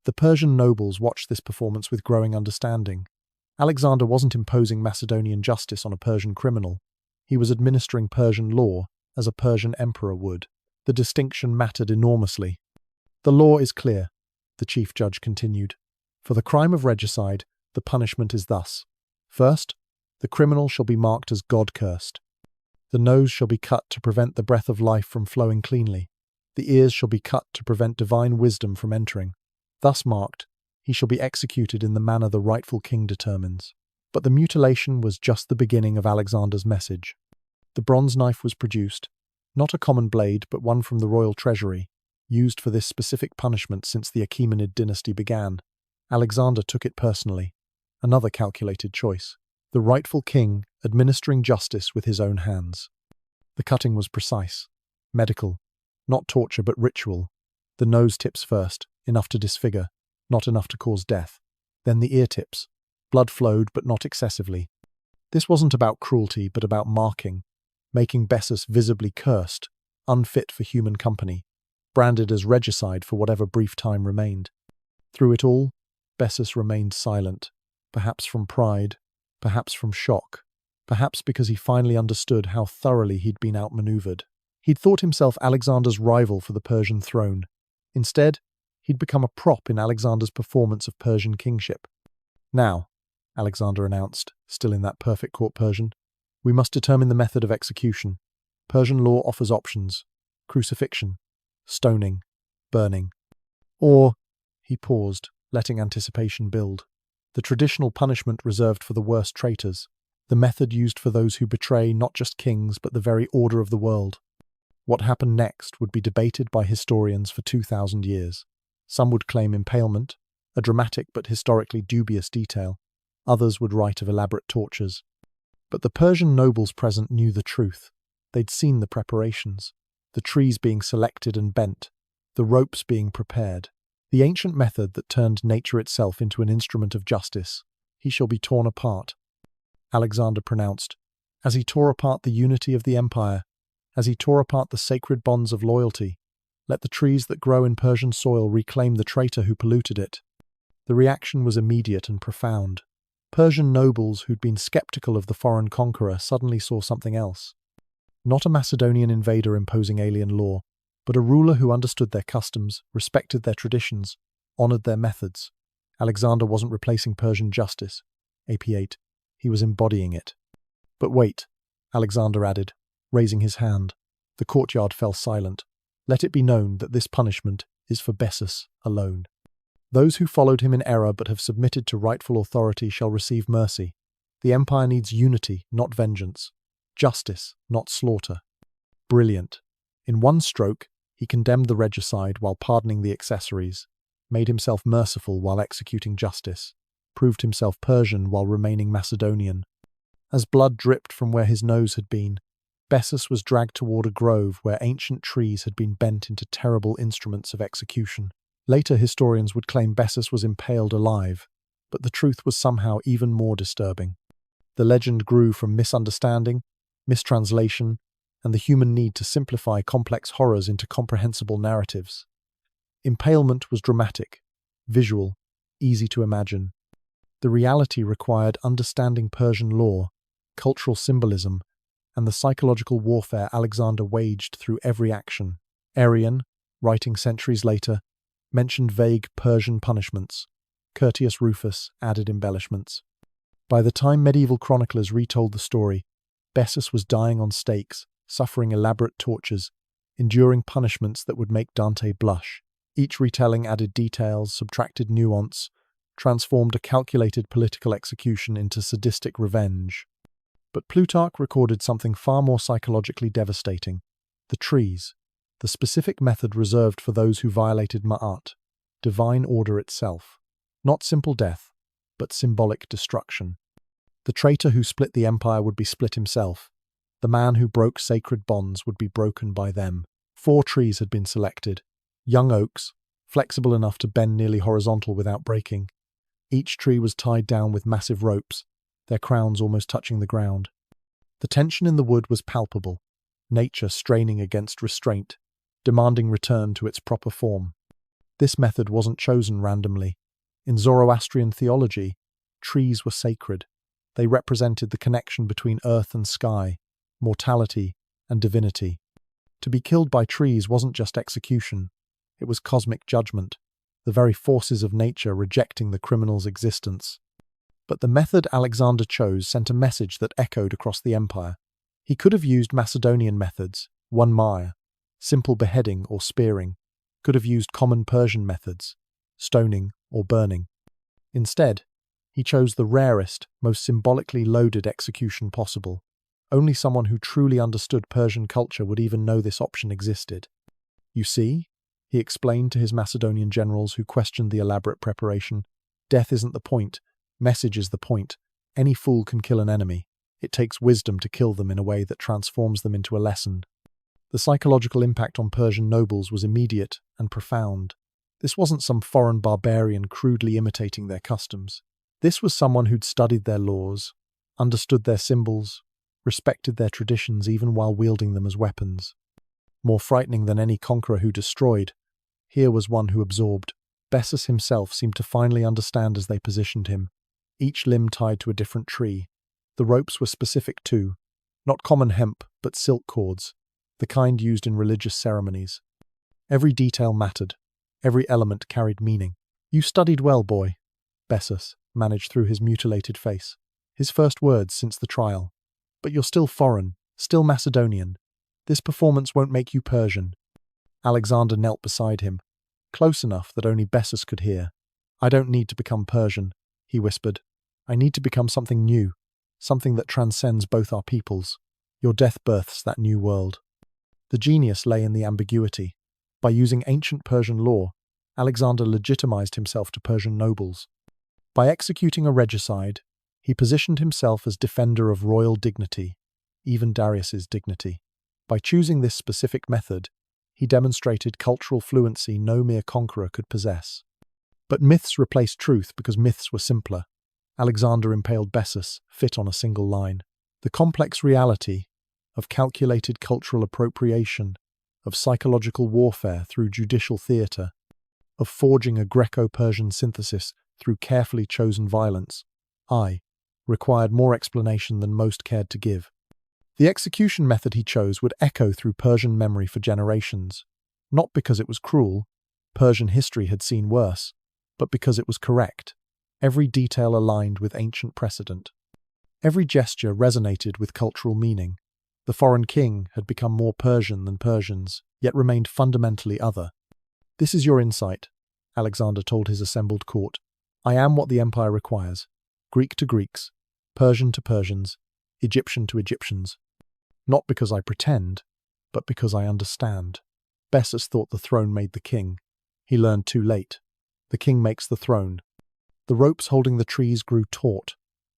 The Persian nobles watched this performance with growing understanding. Alexander wasn't imposing Macedonian justice on a Persian criminal. He was administering Persian law as a Persian emperor would. The distinction mattered enormously. The law is clear, the chief judge continued. For the crime of regicide, the punishment is thus. First, the criminal shall be marked as God-cursed. The nose shall be cut to prevent the breath of life from flowing cleanly. The ears shall be cut to prevent divine wisdom from entering. Thus marked, he shall be executed in the manner the rightful king determines. But the mutilation was just the beginning of Alexander's message. The bronze knife was produced, not a common blade, but one from the royal treasury, used for this specific punishment since the Achaemenid dynasty began. Alexander took it personally. Another calculated choice. The rightful king administering justice with his own hands. The cutting was precise, medical, not torture but ritual. The nose tips first, enough to disfigure, not enough to cause death. Then the ear tips. Blood flowed but not excessively. This wasn't about cruelty but about marking, making Bessus visibly cursed, unfit for human company, branded as regicide for whatever brief time remained. Through it all, Bessus remained silent, perhaps from pride, perhaps from shock, perhaps because he finally understood how thoroughly he'd been outmaneuvered. He'd thought himself Alexander's rival for the Persian throne. Instead, he'd become a prop in Alexander's performance of Persian kingship. Now, Alexander announced, still in that perfect court Persian, we must determine the method of execution. Persian law offers options: crucifixion, stoning, burning. Or, he paused, letting anticipation build. The traditional punishment reserved for the worst traitors, the method used for those who betray not just kings but the very order of the world. What happened next would be debated by historians for 2,000 years. Some would claim impalement, a dramatic but historically dubious detail. Others would write of elaborate tortures. But the Persian nobles present knew the truth. They'd seen the preparations, the trees being selected and bent, the ropes being prepared. The ancient method that turned nature itself into an instrument of justice. He shall be torn apart, Alexander pronounced, as he tore apart the unity of the empire, as he tore apart the sacred bonds of loyalty. Let the trees that grow in Persian soil reclaim the traitor who polluted it. The reaction was immediate and profound. Persian nobles who'd been skeptical of the foreign conqueror suddenly saw something else. Not a Macedonian invader imposing alien law, but a ruler who understood their customs, respected their traditions, honored their methods. Alexander wasn't replacing Persian justice, AP 8. He was embodying it. But wait, Alexander added, raising his hand. The courtyard fell silent. Let it be known that this punishment is for Bessus alone. Those who followed him in error but have submitted to rightful authority shall receive mercy. The empire needs unity, not vengeance. Justice, not slaughter. Brilliant. In one stroke, he condemned the regicide while pardoning the accessories, made himself merciful while executing justice, proved himself Persian while remaining Macedonian. As blood dripped from where his nose had been, Bessus was dragged toward a grove where ancient trees had been bent into terrible instruments of execution. Later historians would claim Bessus was impaled alive, but the truth was somehow even more disturbing. The legend grew from misunderstanding, mistranslation, and the human need to simplify complex horrors into comprehensible narratives. Impalement was dramatic, visual, easy to imagine. The reality required understanding Persian law, cultural symbolism, and the psychological warfare Alexander waged through every action. Arrian, writing centuries later, mentioned vague Persian punishments. Curtius Rufus added embellishments. By the time medieval chroniclers retold the story, Bessus was dying on stakes, suffering elaborate tortures, enduring punishments that would make Dante blush. Each retelling added details, subtracted nuance, transformed a calculated political execution into sadistic revenge. But Plutarch recorded something far more psychologically devastating: the trees, the specific method reserved for those who violated Ma'at, divine order itself. Not simple death, but symbolic destruction. The traitor who split the empire would be split himself. The man who broke sacred bonds would be broken by them. 4 trees had been selected. Young oaks, flexible enough to bend nearly horizontal without breaking. Each tree was tied down with massive ropes, their crowns almost touching the ground. The tension in the wood was palpable, nature straining against restraint, demanding return to its proper form. This method wasn't chosen randomly. In Zoroastrian theology, trees were sacred. They represented the connection between earth and sky, mortality and divinity. To be killed by trees wasn't just execution, it was cosmic judgment, the very forces of nature rejecting the criminal's existence. But the method Alexander chose sent a message that echoed across the empire. He could have used Macedonian methods, one mire, simple beheading or spearing, could have used common Persian methods, stoning or burning. Instead, he chose the rarest, most symbolically loaded execution possible. Only someone who truly understood Persian culture would even know this option existed. You see, he explained to his Macedonian generals who questioned the elaborate preparation, death isn't the point, message is the point. Any fool can kill an enemy. It takes wisdom to kill them in a way that transforms them into a lesson. The psychological impact on Persian nobles was immediate and profound. This wasn't some foreign barbarian crudely imitating their customs. This was someone who'd studied their laws, understood their symbols, respected their traditions even while wielding them as weapons. More frightening than any conqueror who destroyed, here was one who absorbed. Bessus himself seemed to finally understand as they positioned him, each limb tied to a different tree. The ropes were specific too, not common hemp, but silk cords, the kind used in religious ceremonies. Every detail mattered, every element carried meaning. "You studied well, boy," Bessus managed through his mutilated face, his first words since the trial. "But you're still foreign, still Macedonian. This performance won't make you Persian." Alexander knelt beside him, close enough that only Bessus could hear. "I don't need to become Persian," he whispered. "I need to become something new, something that transcends both our peoples. Your death births that new world." The genius lay in the ambiguity. By using ancient Persian law, Alexander legitimized himself to Persian nobles. By executing a regicide, he positioned himself as defender of royal dignity, even Darius's dignity. By choosing this specific method, he demonstrated cultural fluency no mere conqueror could possess. But myths replaced truth because myths were simpler. Alexander impaled Bessus, fit on a single line. The complex reality of calculated cultural appropriation, of psychological warfare through judicial theatre, of forging a Greco-Persian synthesis through carefully chosen violence, required more explanation than most cared to give. The execution method he chose would echo through Persian memory for generations, not because it was cruel, Persian history had seen worse, but because it was correct. Every detail aligned with ancient precedent. Every gesture resonated with cultural meaning. The foreign king had become more Persian than Persians, yet remained fundamentally other. "This is your insight," Alexander told his assembled court. "I am what the empire requires. Greek to Greeks, Persian to Persians, Egyptian to Egyptians. Not because I pretend, but because I understand." Bessus thought the throne made the king. He learned too late. The king makes the throne. The ropes holding the trees grew taut.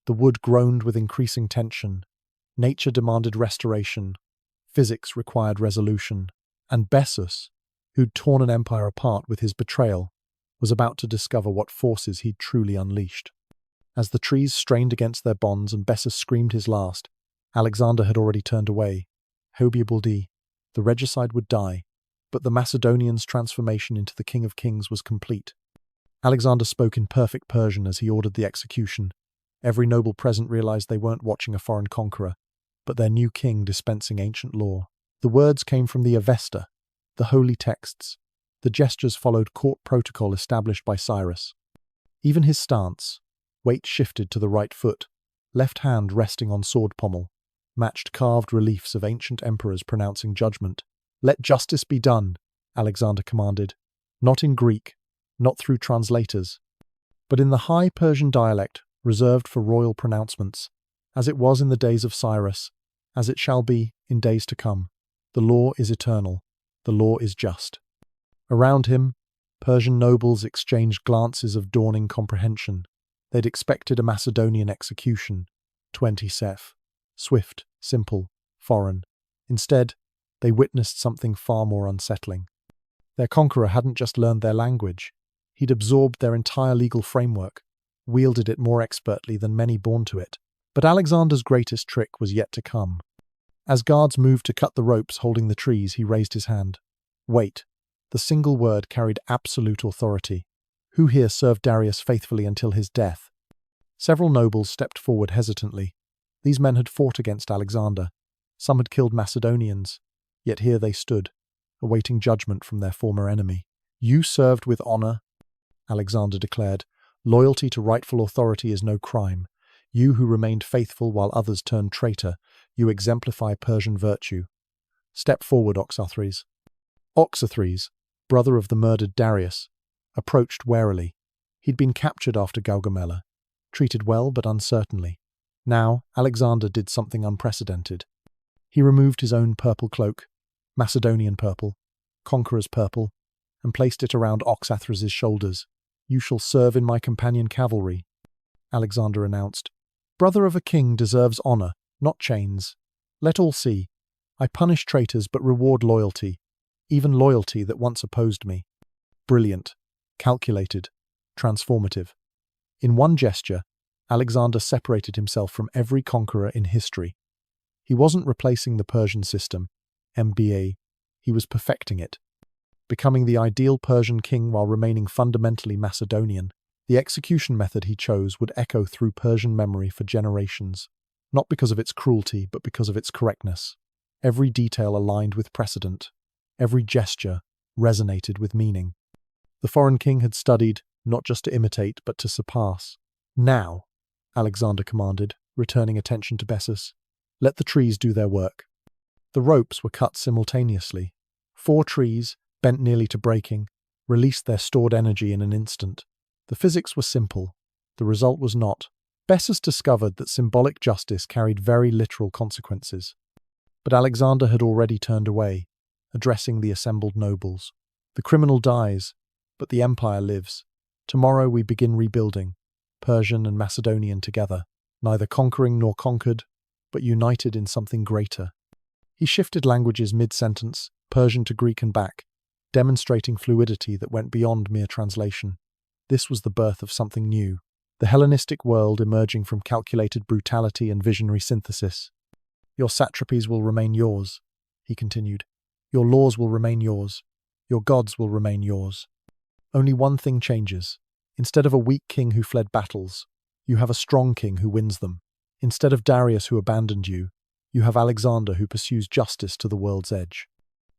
The wood groaned with increasing tension. Nature demanded restoration. Physics required resolution. And Bessus, who'd torn an empire apart with his betrayal, was about to discover what forces he'd truly unleashed. As the trees strained against their bonds and Bessus screamed his last, Alexander had already turned away. The regicide would die, but the Macedonians' transformation into the King of Kings was complete. Alexander spoke in perfect Persian as he ordered the execution. Every noble present realized they weren't watching a foreign conqueror, but their new king dispensing ancient law. The words came from the Avesta, the holy texts. The gestures followed court protocol established by Cyrus. Even his stance, weight shifted to the right foot, left hand resting on sword pommel, matched carved reliefs of ancient emperors pronouncing judgment. "Let justice be done," Alexander commanded, not in Greek, not through translators, but in the high Persian dialect reserved for royal pronouncements, as it was in the days of Cyrus, as it shall be in days to come. The law is eternal. The law is just. Around him, Persian nobles exchanged glances of dawning comprehension. They'd expected a Macedonian execution, 20 sef, swift, simple, foreign. Instead, they witnessed something far more unsettling. Their conqueror hadn't just learned their language. He'd absorbed their entire legal framework, wielded it more expertly than many born to it. But Alexander's greatest trick was yet to come. As guards moved to cut the ropes holding the trees, he raised his hand. "Wait." The single word carried absolute authority. Who here served Darius faithfully until his death? Several nobles stepped forward hesitantly. These men had fought against Alexander. Some had killed Macedonians. Yet here they stood, awaiting judgment from their former enemy. "You served with honor," Alexander declared. "Loyalty to rightful authority is no crime. You who remained faithful while others turned traitor. You exemplify Persian virtue. Step forward, Oxus. Oxus, brother of the murdered Darius, approached warily. He'd been captured after Gaugamela, treated well but uncertainly. Now, Alexander did something unprecedented. He removed his own purple cloak, Macedonian purple, conqueror's purple, and placed it around Oxus's shoulders. "You shall serve in my companion cavalry," Alexander announced. "Brother of a king deserves honor, not chains. Let all see. I punish traitors but reward loyalty, even loyalty that once opposed me." Brilliant, calculated, transformative. In one gesture, Alexander separated himself from every conqueror in history. He wasn't replacing the Persian system, MBA, he was perfecting it. Becoming the ideal Persian king while remaining fundamentally Macedonian, the execution method he chose would echo through Persian memory for generations, not because of its cruelty, but because of its correctness. Every detail aligned with precedent, every gesture resonated with meaning. The foreign king had studied, not just to imitate, but to surpass. "Now," Alexander commanded, returning attention to Bessus, "let the trees do their work." The ropes were cut simultaneously. 4 trees, bent nearly to breaking, released their stored energy in an instant. The physics were simple. The result was not. Bessus discovered that symbolic justice carried very literal consequences. But Alexander had already turned away, addressing the assembled nobles. "The criminal dies, but the empire lives. Tomorrow we begin rebuilding, Persian and Macedonian together, neither conquering nor conquered, but united in something greater." He shifted languages mid-sentence, Persian to Greek and back, demonstrating fluidity that went beyond mere translation. This was the birth of something new, the Hellenistic world emerging from calculated brutality and visionary synthesis. "Your satrapies will remain yours," he continued. "Your laws will remain yours. Your gods will remain yours. Only one thing changes. Instead of a weak king who fled battles, you have a strong king who wins them. Instead of Darius who abandoned you, you have Alexander who pursues justice to the world's edge."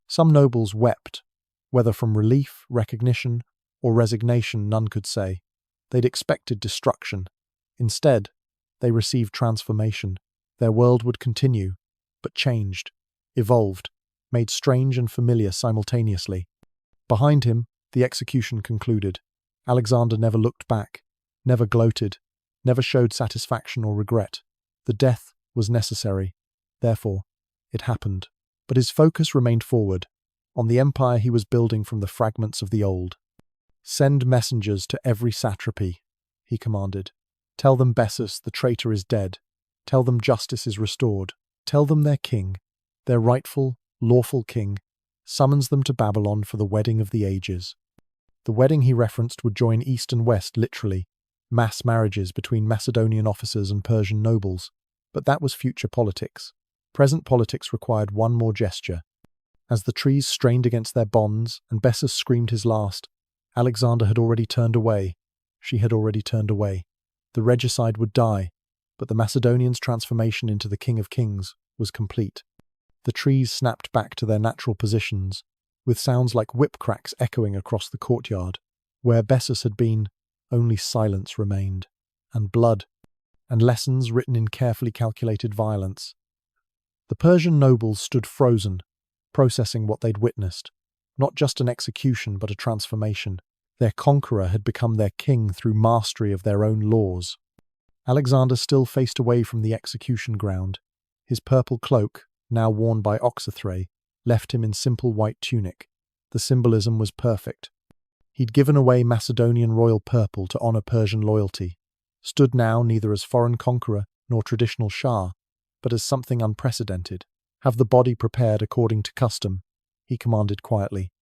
Some nobles wept, whether from relief, recognition, or resignation, none could say. They'd expected destruction. Instead, they received transformation. Their world would continue, but changed, evolved, made strange and familiar simultaneously. Behind him, the execution concluded. Alexander never looked back, never gloated, never showed satisfaction or regret. The death was necessary. Therefore, it happened. But his focus remained forward, on the empire he was building from the fragments of the old. "Send messengers to every satrapy," he commanded. "Tell them Bessus, the traitor, is dead. Tell them justice is restored. Tell them their king, their rightful, lawful king, summons them to Babylon for the wedding of the ages." The wedding he referenced would join East and West literally, mass marriages between Macedonian officers and Persian nobles. But that was future politics. Present politics required one more gesture. As the trees strained against their bonds and Bessus screamed his last, Alexander had already turned away. She had already turned away. The regicide would die, but the Macedonians' transformation into the King of Kings was complete. The trees snapped back to their natural positions, with sounds like whip cracks echoing across the courtyard. Where Bessus had been, only silence remained, and blood, and lessons written in carefully calculated violence. The Persian nobles stood frozen, processing what they'd witnessed. Not just an execution, but a transformation. Their conqueror had become their king through mastery of their own laws. Alexander still faced away from the execution ground. His purple cloak, now worn by Oxus, left him in simple white tunic. The symbolism was perfect. He'd given away Macedonian royal purple to honor Persian loyalty, stood now neither as foreign conqueror nor traditional shah, but as something unprecedented. "Have the body prepared according to custom," he commanded quietly.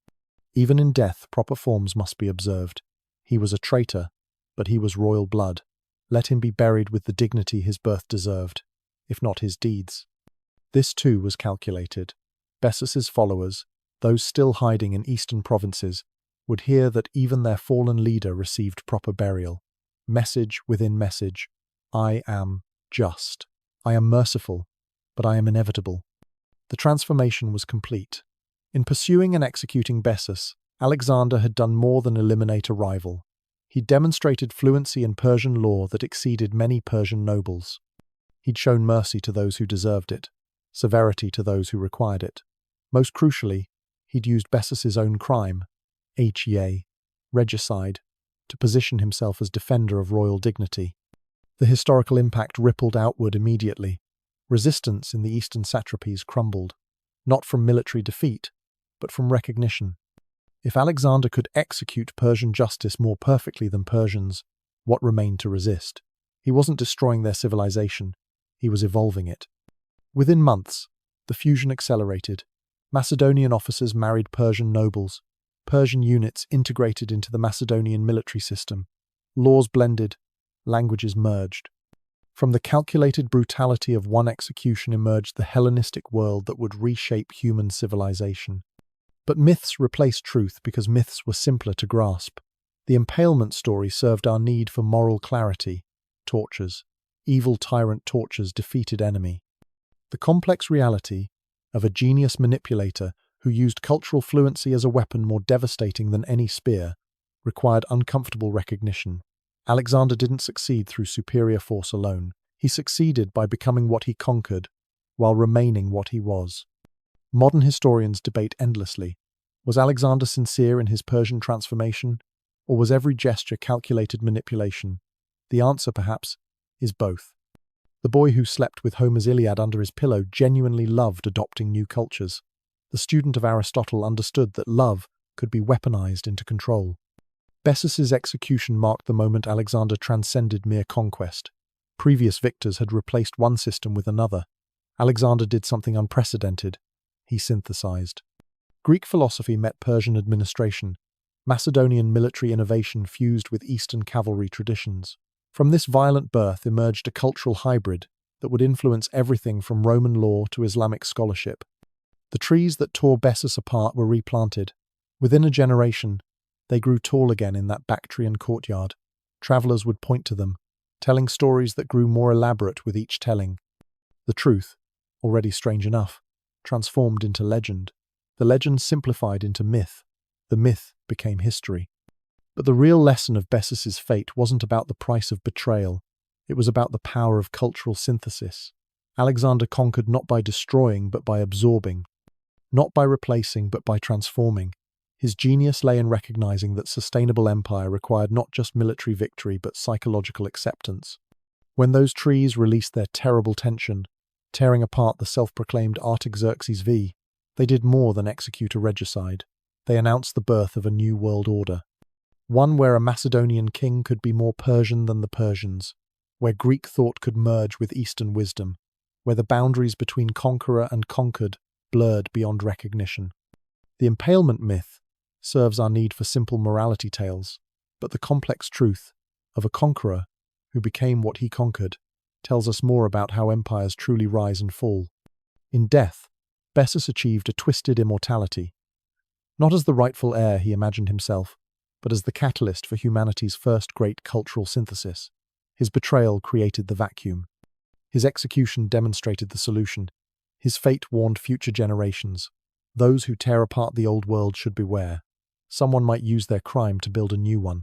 Even in death, proper forms must be observed. He was a traitor, but he was royal blood. Let him be buried with the dignity his birth deserved, if not his deeds. This too was calculated. Bessus's followers, those still hiding in eastern provinces, would hear that even their fallen leader received proper burial. Message within message. I am just. I am merciful, but I am inevitable. The transformation was complete. In pursuing and executing Bessus, Alexander had done more than eliminate a rival. He demonstrated fluency in Persian law that exceeded many Persian nobles. He'd shown mercy to those who deserved it, severity to those who required it. Most crucially, he'd used Bessus's own crime, regicide, to position himself as defender of royal dignity. The historical impact rippled outward immediately. Resistance in the eastern satrapies crumbled, not from military defeat, but from recognition. If Alexander could execute Persian justice more perfectly than Persians, what remained to resist? He wasn't destroying their civilization, he was evolving it. Within months, the fusion accelerated. Macedonian officers married Persian nobles. Persian units integrated into the Macedonian military system. Laws blended, languages merged. From the calculated brutality of one execution emerged the Hellenistic world that would reshape human civilization. But myths replaced truth because myths were simpler to grasp. The impalement story served our need for moral clarity. Tortures. Evil tyrant tortures defeated enemy. The complex reality of a genius manipulator who used cultural fluency as a weapon more devastating than any spear required uncomfortable recognition. Alexander didn't succeed through superior force alone. He succeeded by becoming what he conquered, while remaining what he was. Modern historians debate endlessly. Was Alexander sincere in his Persian transformation, or was every gesture calculated manipulation? The answer, perhaps, is both. The boy who slept with Homer's Iliad under his pillow genuinely loved adopting new cultures. The student of Aristotle understood that love could be weaponized into control. Bessus's execution marked the moment Alexander transcended mere conquest. Previous victors had replaced one system with another. Alexander did something unprecedented. He synthesized. Greek philosophy met Persian administration. Macedonian military innovation fused with Eastern cavalry traditions. From this violent birth emerged a cultural hybrid that would influence everything from Roman law to Islamic scholarship. The trees that tore Bessus apart were replanted. Within a generation, they grew tall again in that Bactrian courtyard. Travelers would point to them, telling stories that grew more elaborate with each telling. The truth, already strange enough, transformed into legend. The legend simplified into myth. The myth became history. But the real lesson of Bessus's fate wasn't about the price of betrayal. It was about the power of cultural synthesis. Alexander conquered not by destroying but by absorbing. Not by replacing but by transforming. His genius lay in recognizing that sustainable empire required not just military victory but psychological acceptance. When those trees released their terrible tension, tearing apart the self-proclaimed Artaxerxes V, they did more than execute a regicide. They announced the birth of a new world order. One where a Macedonian king could be more Persian than the Persians, where Greek thought could merge with Eastern wisdom, where the boundaries between conqueror and conquered blurred beyond recognition. The impalement myth serves our need for simple morality tales, but the complex truth of a conqueror who became what he conquered tells us more about how empires truly rise and fall. In death, Bessus achieved a twisted immortality, not as the rightful heir he imagined himself, but as the catalyst for humanity's first great cultural synthesis. His betrayal created the vacuum. His execution demonstrated the solution. His fate warned future generations. Those who tear apart the old world should beware. Someone might use their crime to build a new one.